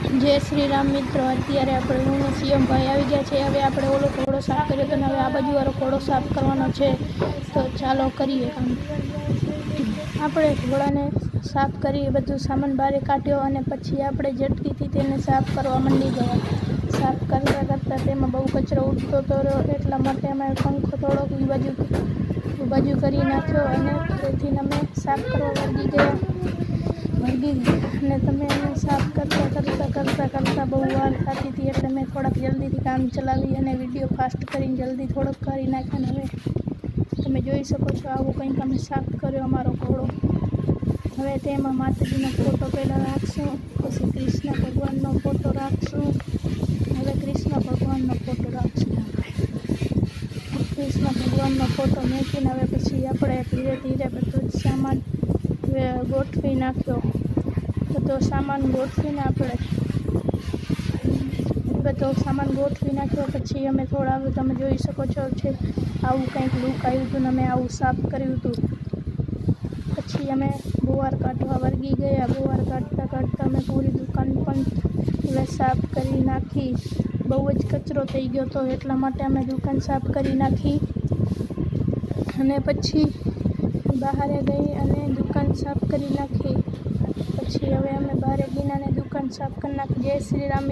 जय श्री राम मित्रों। अत्यारे આપણે સીએમ ભાઈ આવી ગયા છે। હવે આપણે ઓલો ઘોડો સાફ કર્યો તો હવે આ બાજુવાળો ઘોડો સાફ કરવાનો છે, તો ચાલો કરીએ કામ। આપણે ઘોડાને સાફ કરી બધું સામાન બહાર કાઢ્યો અને પછી આપણે ઝટકીથી તેને સાફ કરવા માંડી ગયા। સાફ કરતા કરતા તેમાં બહુ કચરો ઉડતો હતો, એટલા માટે અમે પંખો થોડોક એ બાજુ કરી નાખ્યો અને તેથી અમે સાફ કરવા વળગી ગયા। અને તમે એને સાફ કરતા બહુ વાર થતી હતી, એટલે મેં થોડાક જલ્દીથી કામ ચલાવી અને વિડીયો ફાસ્ટ કરીને જલ્દી થોડોક કરી નાખ્યો। હવે તમે જોઈ શકો છો આવું કંઈક અમે સાફ કર્યો અમારો ઘોડો। હવે તેમાં માતાજીનો ફોટો પહેલાં રાખશું, પછી કૃષ્ણ ભગવાનનો ફોટો રાખશું। હવે કૃષ્ણ ભગવાનનો ફોટો રાખશું। કૃષ્ણ ભગવાનનો ફોટો મૂકીને હવે પછી આપણે ધીરે ધીરે બધો જ સામાન ગોઠવી નાખ્યો। બધો સામાન ગોઠવીને પછી અમે થોડા તમે જોઈ શકો છો છે આવું કંઈક લુક આવ્યું હતું ને અમે આવું સાફ કર્યું હતું। પછી અમે બોવાર કાઢવા વળગી ગયા। બોવાર કાઢતા અમે પૂરી દુકાન પણ હવે સાફ કરી નાખી। બહુ જ કચરો થઈ ગયો હતો, એટલા માટે અમે દુકાન સાફ કરી નાખી અને પછી બહાર ગઈ અને દુકાન સાફ કરી નાખી। પછી હવે અમે બહાર ગઈને દુકાન સાફ કરી નાખી। જય શ્રી રામ।